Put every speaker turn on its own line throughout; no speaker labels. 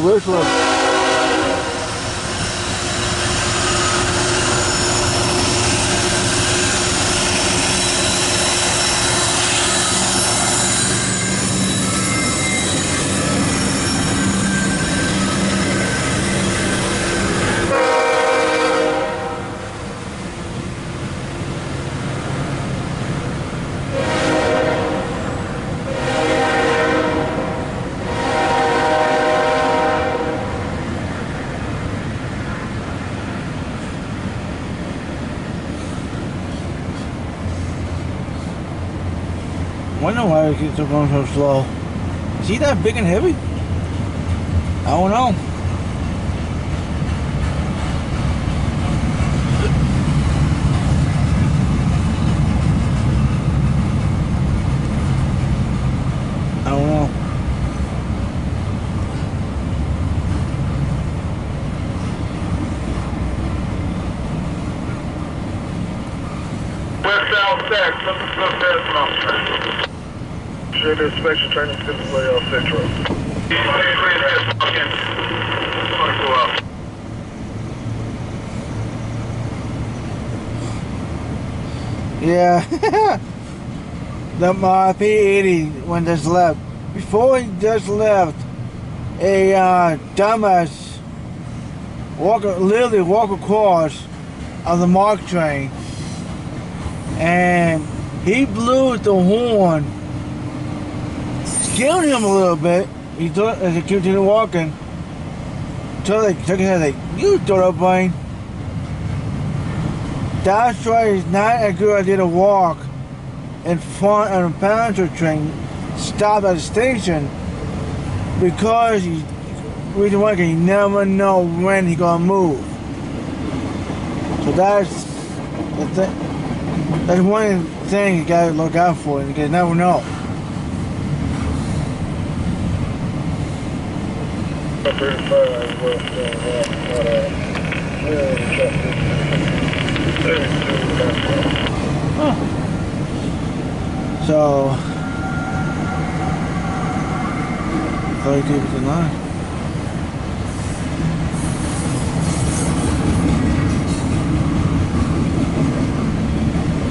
wish list. I wonder why it keeps going so slow. Is he that big and heavy? I don't know. I don't know.
Westbound stack, look past Should inspection training typically off Central.
Yeah. The P80 when just left. Before he just left, a dumbass literally walk across of the MARC train, and he blew the horn, scared him a little bit. He thought as he continued walking, so they took his head like, "You dodo brain." That's why it's not a good idea to walk in front of a passenger train stopped at the station, because reason why, you never know when he's gonna move. So that's the thing. That's one thing you gotta look out for. You never know. Huh. So, thought he gave it a 9.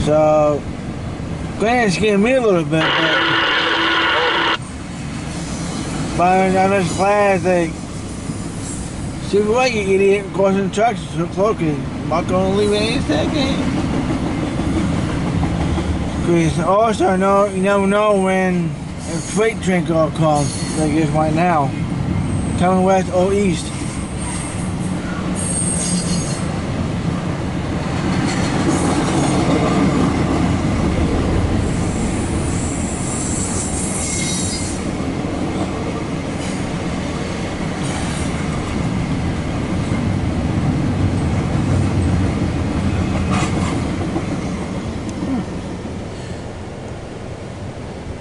So, Grant scared me a little bit, but I'm just glad they see what, you idiot, crossing the tracks so close. I'm not gonna leave any second. Because also, you never know when a freight train gonna come, like it is right now, coming west or east.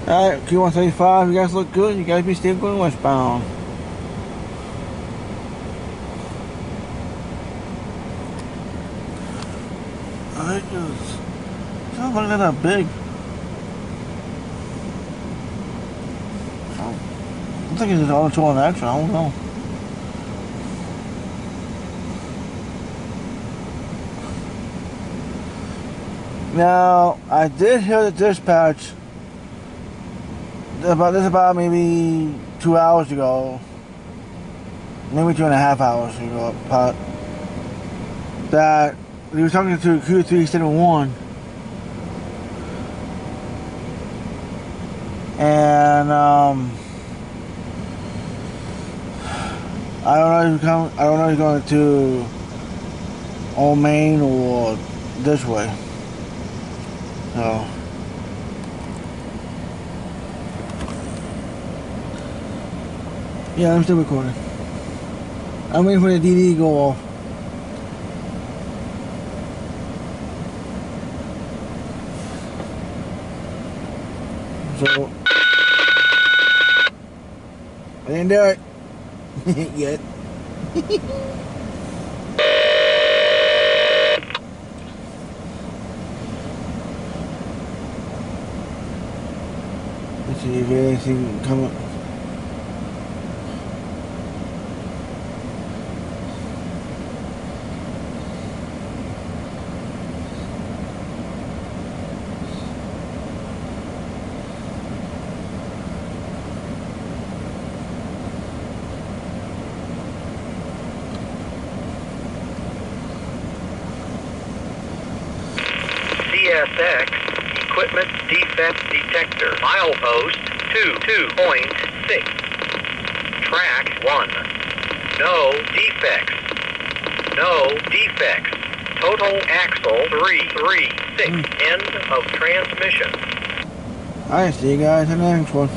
Alright, Q135, you guys look good. You guys be still going westbound. I just don't look that big. I think it's all 2 on extra, I don't know. Now, I did hear the dispatch about maybe 2 hours ago, maybe 2.5 hours ago, but that he was talking to Q371, and I don't know if he's going to Old Main or this way. So. Yeah, I'm still recording. I'm waiting for the DD to go off. So, I didn't do it yet. Let's see if anything come up.
CSX Equipment Defect Detector. Milepost 2.6. Track 1. No defects. No defects. Total axle 336. End of transmission.
Alright, see you guys in the next one.